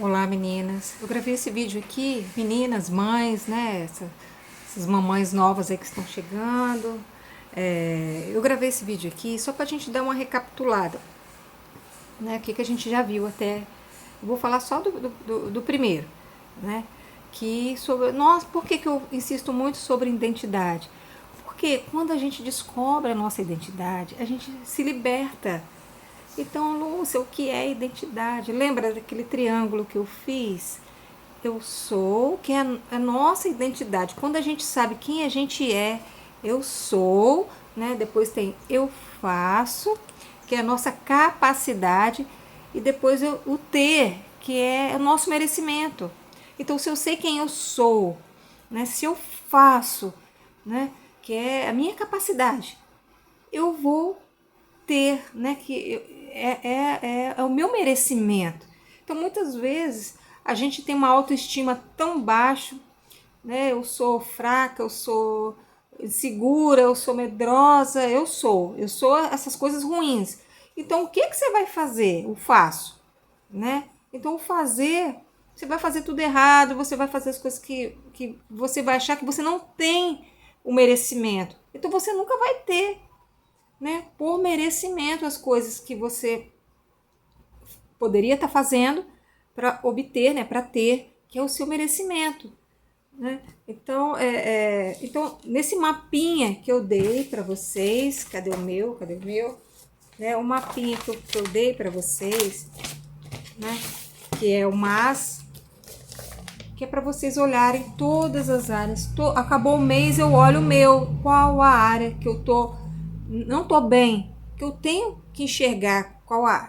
Olá meninas, eu gravei esse vídeo aqui, meninas, mães, né, essas mamães novas aí que estão chegando. Eu gravei esse vídeo aqui só pra gente dar uma recapitulada, né, o que a gente já viu até. Eu vou falar só do primeiro, né, que sobre, nós, por que eu insisto muito sobre identidade? Porque quando a gente descobre a nossa identidade, a gente se liberta. Então, Lúcia, o que é identidade? Lembra daquele triângulo que eu fiz? Eu sou, que é a nossa identidade. Quando a gente sabe quem a gente é, eu sou, né? Depois tem eu faço, que é a nossa capacidade, e depois o ter, que é o nosso merecimento. Então, se eu sei quem eu sou, né? Se eu faço, né? Que é a minha capacidade, eu vou ter, né? É o meu merecimento. Então, muitas vezes, a gente tem uma autoestima tão baixa, né? Eu sou fraca, eu sou insegura, eu sou medrosa, eu sou essas coisas ruins. Então, o que você vai fazer? O faço, né? Então, o fazer, você vai fazer tudo errado, você vai fazer as coisas que você vai achar que você não tem o merecimento. Então, você nunca vai ter, né, por merecimento as coisas que você poderia estar fazendo para obter, né, para ter, que é o seu merecimento, né? Então, então, nesse mapinha que eu dei para vocês, cadê o meu? Cadê o meu? Né, o mapinha que eu dei para vocês, né, que é o MAS, que é para vocês olharem todas as áreas. Acabou o mês, eu olho o meu, qual a área que eu não tô bem, que eu tenho que enxergar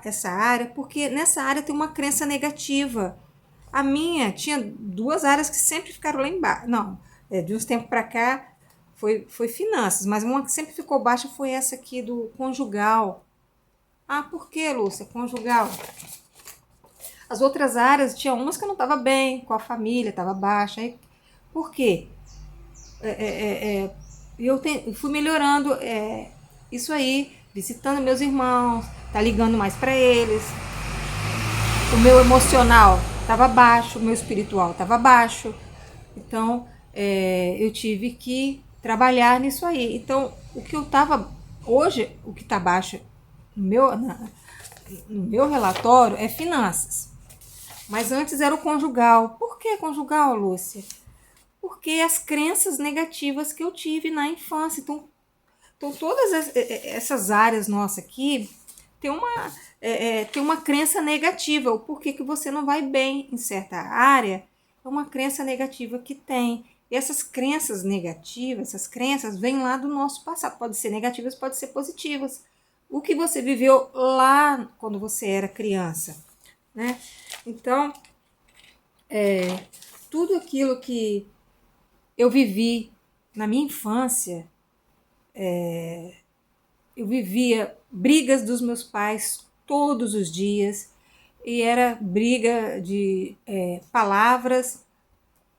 essa área, porque nessa área tem uma crença negativa. A minha tinha duas áreas que sempre ficaram lá embaixo. Não, de uns tempos para cá foi finanças, mas uma que sempre ficou baixa foi essa aqui do conjugal. Ah, por que, Lúcia? Conjugal. As outras áreas, tinha umas que eu não estava bem, com a família, estava baixa. Por quê? Eu fui melhorando isso aí, visitando meus irmãos, tá ligando mais para eles. O meu emocional estava baixo, o meu espiritual estava baixo. Então, eu tive que trabalhar nisso aí. Então, o que eu estava hoje, o que está baixo no meu relatório é finanças. Mas antes era o conjugal. Por que conjugal, Lúcia? Porque as crenças negativas que eu tive na infância. Então todas essas áreas nossas aqui tem uma crença negativa. O porquê que você não vai bem em certa área é uma crença negativa que tem. E essas crenças negativas, essas crenças vêm lá do nosso passado. Pode ser negativas, pode ser positivas. O que você viveu lá quando você era criança, né? Então, tudo aquilo que eu vivi na minha infância, eu vivia brigas dos meus pais todos os dias, e era briga de palavras,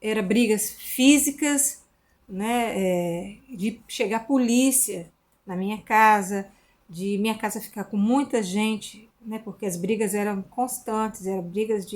era brigas físicas, né, de chegar a polícia na minha casa, de minha casa ficar com muita gente, né, porque as brigas eram constantes, eram brigas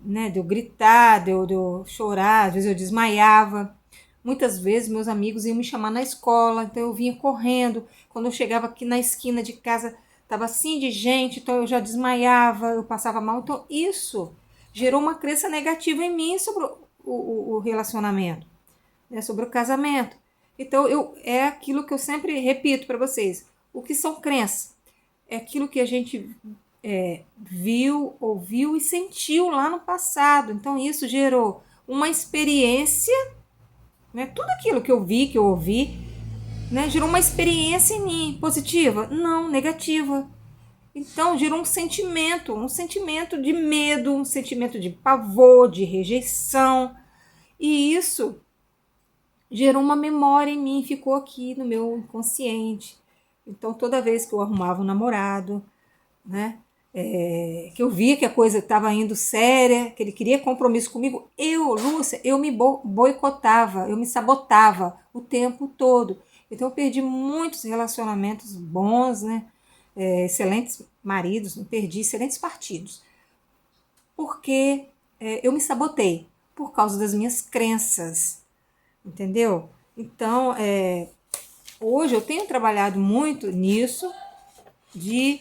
né, de eu gritar, de eu chorar, às vezes eu desmaiava. Muitas vezes meus amigos iam me chamar na escola, então eu vinha correndo. Quando eu chegava aqui na esquina de casa, estava assim de gente, então eu já desmaiava, eu passava mal. Então isso gerou uma crença negativa em mim sobre o relacionamento, né, sobre o casamento. Então é aquilo que eu sempre repito para vocês. O que são crenças? É aquilo que a gente viu, ouviu e sentiu lá no passado. Então isso gerou uma experiência, né? Tudo aquilo que eu vi, que eu ouvi, né? Gerou uma experiência em mim, positiva? Não, negativa. Então gerou um sentimento de medo, um sentimento de pavor, de rejeição. E isso gerou uma memória em mim, ficou aqui no meu inconsciente. Então toda vez que eu arrumava um namorado, né? Que eu via que a coisa estava indo séria, que ele queria compromisso comigo, Lúcia, eu me boicotava, eu me sabotava o tempo todo. Então eu perdi muitos relacionamentos bons, né? Excelentes maridos, perdi excelentes partidos. porque eu me sabotei por causa das minhas crenças, entendeu? Então, hoje eu tenho trabalhado muito nisso de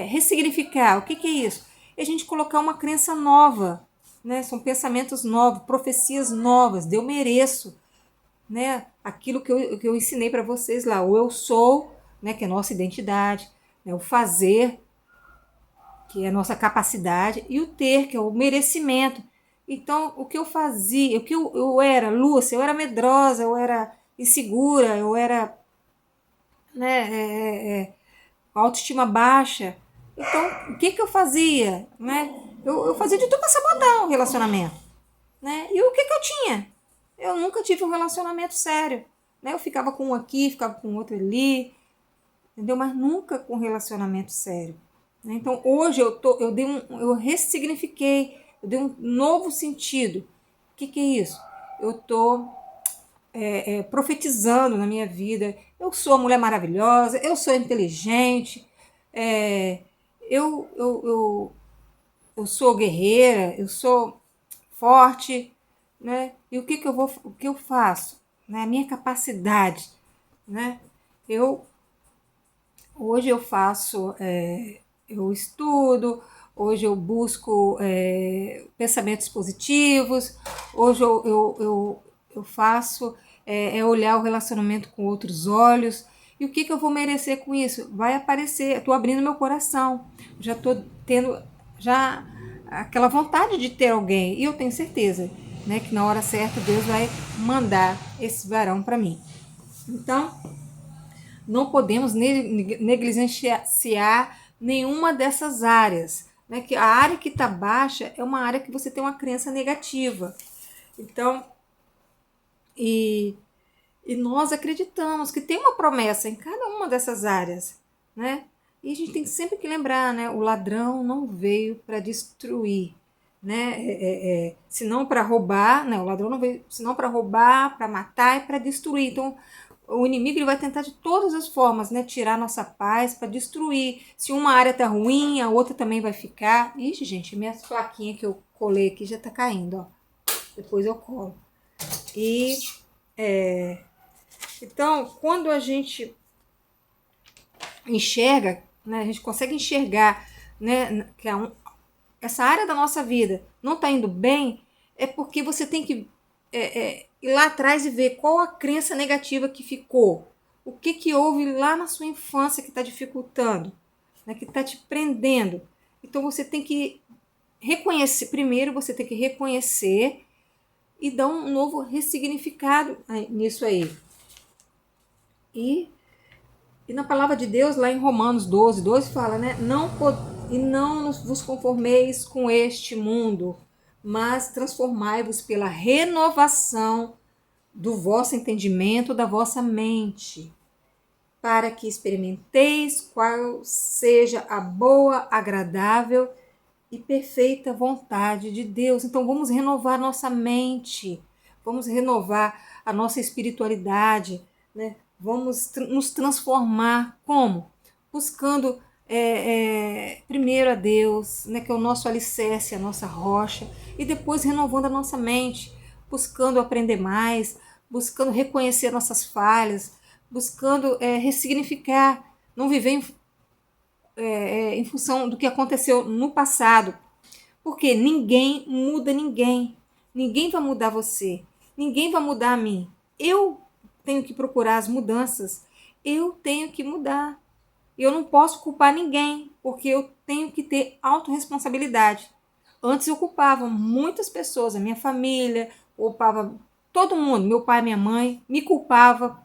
ressignificar. O que é isso? É a gente colocar uma crença nova, né? São pensamentos novos, profecias novas, eu mereço, né? Aquilo que eu ensinei para vocês lá, o eu sou, né? Que é a nossa identidade, né? O fazer, que é a nossa capacidade, e o ter, que é o merecimento. Então, o que eu fazia, o que eu era, Lúcia, eu era medrosa, eu era insegura, eu era, né, autoestima baixa. Então, o que eu fazia? Né? Eu fazia de tudo para sabotar um relacionamento. Né? E o que eu tinha? Eu nunca tive um relacionamento sério. Né? Eu ficava com um aqui, ficava com outro ali, entendeu? Mas nunca com um relacionamento sério. Né? Então, hoje eu ressignifiquei, eu dei um novo sentido. O que é isso? Eu estou profetizando na minha vida. Eu sou uma mulher maravilhosa, eu sou inteligente, é, eu sou guerreira, eu sou forte, né? E o que eu faço? Né? A minha capacidade, né? Hoje eu faço, eu estudo, hoje eu busco pensamentos positivos, hoje eu faço olhar o relacionamento com outros olhos. E o que eu vou merecer com isso? Vai aparecer, estou abrindo meu coração, já estou tendo já aquela vontade de ter alguém, e eu tenho certeza, né, que na hora certa Deus vai mandar esse varão para mim. Então, não podemos negligenciar nenhuma dessas áreas. Né? Que a área que está baixa é uma área que você tem uma crença negativa. Então, e nós acreditamos que tem uma promessa em cada uma dessas áreas. Né? E a gente tem sempre que lembrar, né? O ladrão não veio para destruir, né? Senão para roubar, né? O ladrão não veio senão para roubar, para matar e para destruir. Então, o inimigo ele vai tentar de todas as formas, né, tirar nossa paz para destruir. Se uma área tá ruim, a outra também vai ficar. Ixi, gente, minha plaquinha que eu colei aqui já tá caindo, ó. Depois eu colo. E então, quando a gente enxerga, né, a gente consegue enxergar, né, que essa área da nossa vida não está indo bem, é porque você tem que ir lá atrás e ver qual a crença negativa que ficou. O que houve lá na sua infância que está dificultando, né, que está te prendendo. Então você tem que reconhecer, primeiro você tem que reconhecer e dar um novo ressignificado nisso aí. E na palavra de Deus, lá em Romanos 12 fala, né? Não vos conformeis com este mundo, mas transformai-vos pela renovação do vosso entendimento, da vossa mente, para que experimenteis qual seja a boa, agradável e perfeita vontade de Deus. Então vamos renovar nossa mente, vamos renovar a nossa espiritualidade, né? Vamos nos transformar como? Buscando primeiro a Deus, né, que é o nosso alicerce, a nossa rocha, e depois renovando a nossa mente, buscando aprender mais, buscando reconhecer nossas falhas, buscando ressignificar, não viver em função do que aconteceu no passado, porque ninguém muda ninguém, ninguém vai mudar você, ninguém vai mudar a mim. Eu tenho que procurar as mudanças, eu tenho que mudar. Eu não posso culpar ninguém, porque eu tenho que ter autorresponsabilidade. Antes eu culpava muitas pessoas, a minha família, culpava todo mundo, meu pai, minha mãe, me culpava.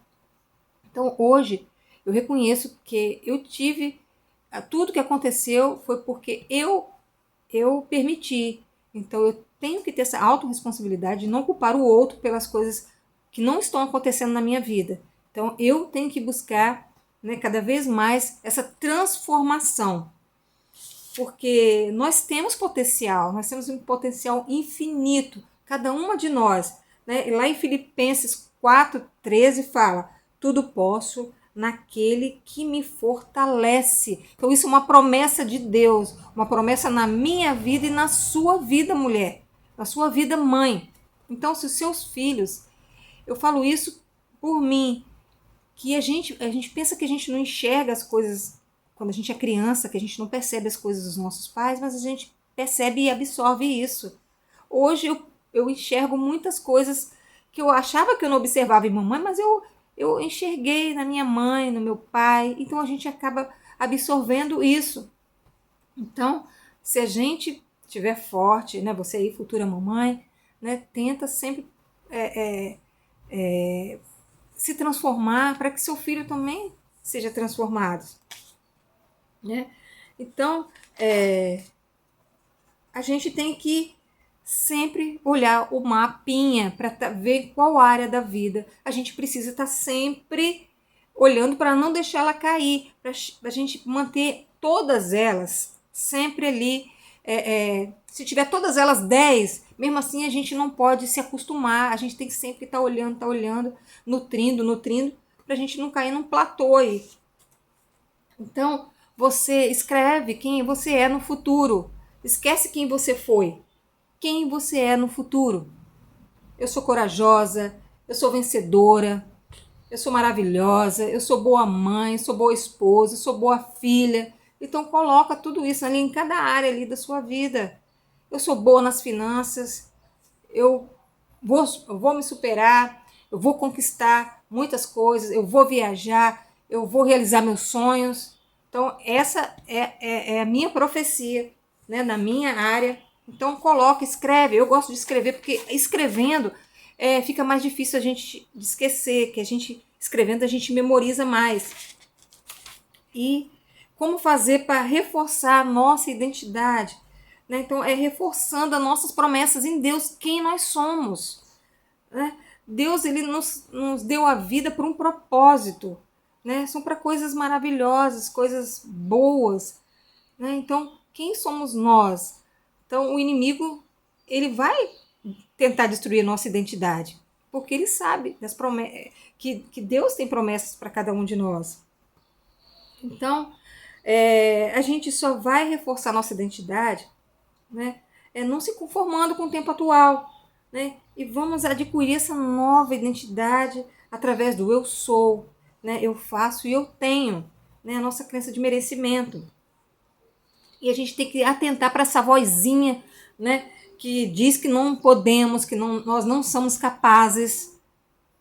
Então hoje eu reconheço que eu tive, tudo que aconteceu foi porque eu permiti. Então eu tenho que ter essa autorresponsabilidade de não culpar o outro pelas coisas que não estão acontecendo na minha vida. Então eu tenho que buscar, né, cada vez mais essa transformação. Porque nós temos um potencial infinito, cada uma de nós. Né? E lá em Filipenses 4,13 fala: tudo posso naquele que me fortalece. Então isso é uma promessa de Deus, uma promessa na minha vida e na sua vida, mulher, na sua vida, mãe. Então, se os seus filhos, eu falo isso por mim, que a gente pensa que a gente não enxerga as coisas quando a gente é criança, que a gente não percebe as coisas dos nossos pais, mas a gente percebe e absorve isso. Hoje eu enxergo muitas coisas que eu achava que eu não observava em mamãe, mas eu enxerguei na minha mãe, no meu pai, então a gente acaba absorvendo isso. Então, se a gente estiver forte, né, você aí, futura mamãe, né, tenta sempre se transformar para que seu filho também seja transformado, né? Então, a gente tem que sempre olhar o mapinha para ver qual área da vida a gente precisa estar sempre olhando para não deixar ela cair, para a gente manter todas elas sempre ali. Se tiver todas elas 10, mesmo assim a gente não pode se acostumar, a gente tem que sempre estar olhando, nutrindo, para a gente não cair num platô aí. Então, você escreve quem você é no futuro. Esquece quem você foi. Quem você é no futuro. Eu sou corajosa, eu sou vencedora, eu sou maravilhosa, eu sou boa mãe, sou boa esposa, sou boa filha. Então coloca tudo isso ali em cada área ali da sua vida. Eu sou boa nas finanças, eu vou me superar, eu vou conquistar muitas coisas, eu vou viajar, eu vou realizar meus sonhos. Então, essa é a minha profecia, né, na minha área. Então, coloca, escreve. Eu gosto de escrever, porque escrevendo fica mais difícil a gente esquecer, que a gente, escrevendo, a gente memoriza mais. E como fazer para reforçar a nossa identidade? Né? Então, é reforçando as nossas promessas em Deus, quem nós somos. Né? Deus, ele nos deu a vida por um propósito. Né? São para coisas maravilhosas, coisas boas. Né? Então, quem somos nós? Então, o inimigo, ele vai tentar destruir a nossa identidade, porque ele sabe das que Deus tem promessas para cada um de nós. Então, a gente só vai reforçar nossa identidade, né, não se conformando com o tempo atual, né, e vamos adquirir essa nova identidade através do eu sou, né, eu faço e eu tenho, né, a nossa crença de merecimento. E a gente tem que atentar para essa vozinha, né, que diz que não podemos, que nós não somos capazes,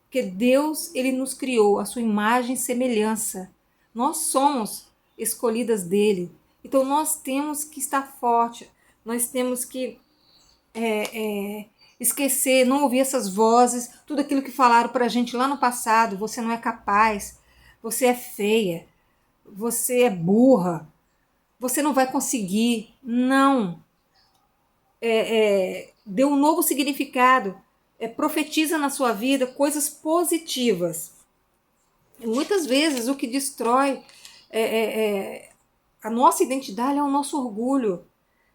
porque Deus, ele nos criou a sua imagem e semelhança. Nós somos escolhidas dele. Então nós temos que estar forte, nós temos que esquecer, não ouvir essas vozes, tudo aquilo que falaram para a gente lá no passado. Você não é capaz, você é feia, você é burra, você não vai conseguir. Não. Dê um novo significado. Profetiza na sua vida coisas positivas. E muitas vezes o que destrói a nossa identidade é o nosso orgulho.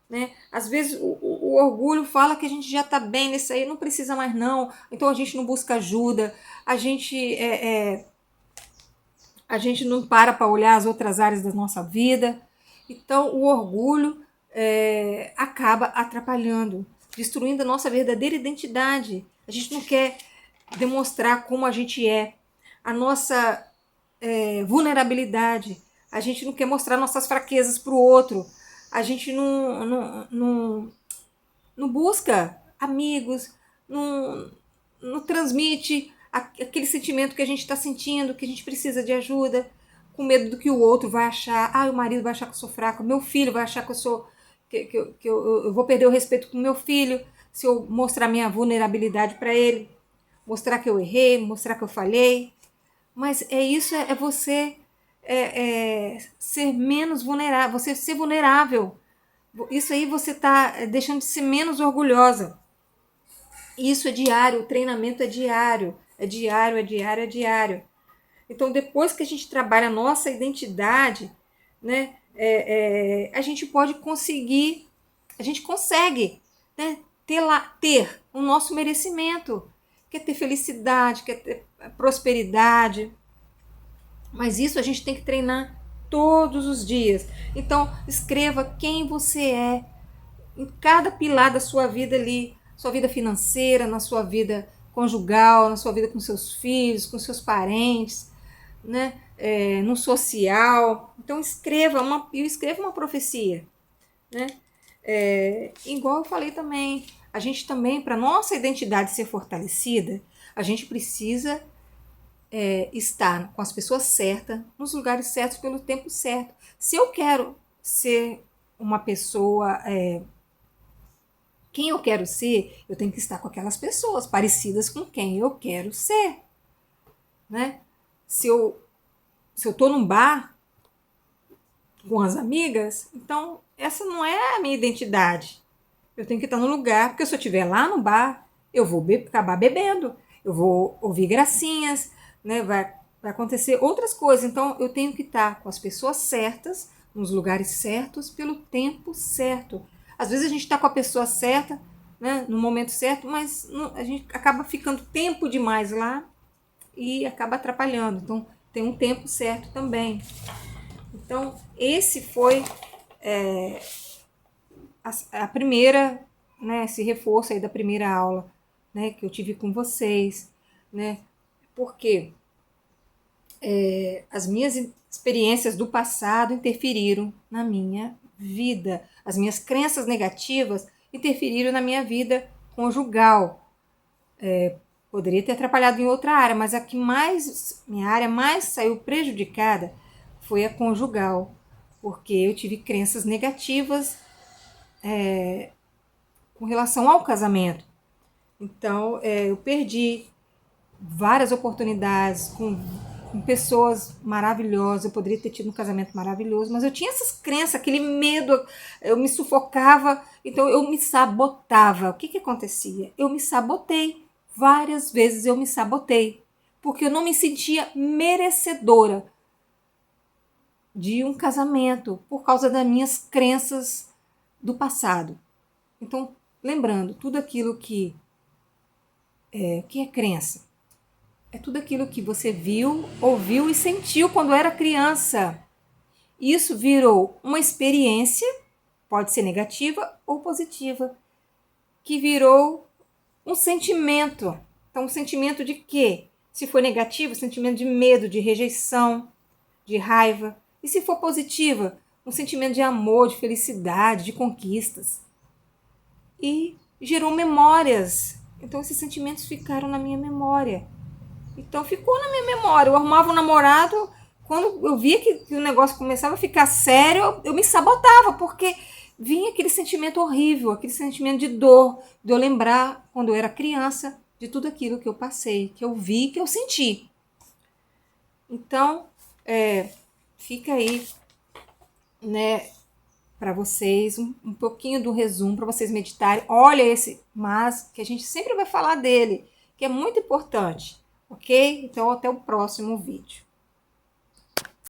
Né? Às vezes o orgulho fala que a gente já está bem nisso aí, não precisa mais não, então a gente não busca ajuda, a gente não para olhar as outras áreas da nossa vida. Então o orgulho acaba atrapalhando, destruindo a nossa verdadeira identidade. A gente não quer demonstrar como a gente é, a nossa vulnerabilidade. A gente não quer mostrar nossas fraquezas para o outro. A gente não busca amigos, não transmite aquele sentimento que a gente está sentindo, que a gente precisa de ajuda, com medo do que o outro vai achar. O marido vai achar que eu sou fraca, meu filho vai achar que eu sou que eu vou perder o respeito com meu filho se eu mostrar minha vulnerabilidade para ele, mostrar que eu errei, mostrar que eu falhei. Mas isso é você ser menos vulnerável, você ser vulnerável. Isso aí você está deixando de ser menos orgulhosa. Isso é diário, o treinamento é diário. É diário, é diário, é diário. Então, depois que a gente trabalha a nossa identidade, né, a gente pode conseguir, a gente consegue, né, ter o nosso merecimento. Quer ter felicidade, quer ter prosperidade. Mas isso a gente tem que treinar todos os dias. Então, escreva quem você é em cada pilar da sua vida ali, sua vida financeira, na sua vida conjugal, na sua vida com seus filhos, com seus parentes, né? No social. Então escreva uma profecia, né? Igual eu falei também, a gente também, para nossa identidade ser fortalecida, a gente precisa estar com as pessoas certas, nos lugares certos, pelo tempo certo. Se eu quero ser uma pessoa, quem eu quero ser, eu tenho que estar com aquelas pessoas parecidas com quem eu quero ser, né? Se eu tô num bar com as amigas, então essa não é a minha identidade. Eu tenho que estar no lugar, porque se eu estiver lá no bar, eu vou acabar bebendo, eu vou ouvir gracinhas, né? Vai acontecer outras coisas. Então eu tenho que estar com as pessoas certas, nos lugares certos, pelo tempo certo. Às vezes a gente está com a pessoa certa, né, no momento certo, mas a gente acaba ficando tempo demais lá e acaba atrapalhando. Então tem um tempo certo também. Então esse foi a primeira, né, esse reforço aí da primeira aula, né, que eu tive com vocês, né, porque as minhas experiências do passado interferiram na minha vida, as minhas crenças negativas interferiram na minha vida conjugal. Poderia ter atrapalhado em outra área, mas minha área mais saiu prejudicada foi a conjugal, porque eu tive crenças negativas com relação ao casamento. Então, eu perdi várias oportunidades com pessoas maravilhosas. Eu poderia ter tido um casamento maravilhoso, mas eu tinha essas crenças, aquele medo, eu me sufocava, então eu me sabotava. O que acontecia? Eu me sabotei. Várias vezes eu me sabotei, porque eu não me sentia merecedora de um casamento por causa das minhas crenças do passado. Então, lembrando, tudo aquilo que é crença, é tudo aquilo que você viu, ouviu e sentiu quando era criança. Isso virou uma experiência, pode ser negativa ou positiva, que virou um sentimento. Então, um sentimento de quê? Se for negativo, um sentimento de medo, de rejeição, de raiva. E se for positiva, um sentimento de amor, de felicidade, de conquistas. E gerou memórias. Então, esses sentimentos ficaram na minha memória. Então ficou na minha memória. Eu arrumava um namorado, quando eu via que o negócio começava a ficar sério, eu me sabotava, porque vinha aquele sentimento horrível, aquele sentimento de dor, de eu lembrar, quando eu era criança, de tudo aquilo que eu passei, que eu vi, que eu senti. Então, fica aí, né, para vocês, um pouquinho do resumo, para vocês meditarem. Olha esse mas, que a gente sempre vai falar dele, que é muito importante. Ok? Então, até o próximo vídeo.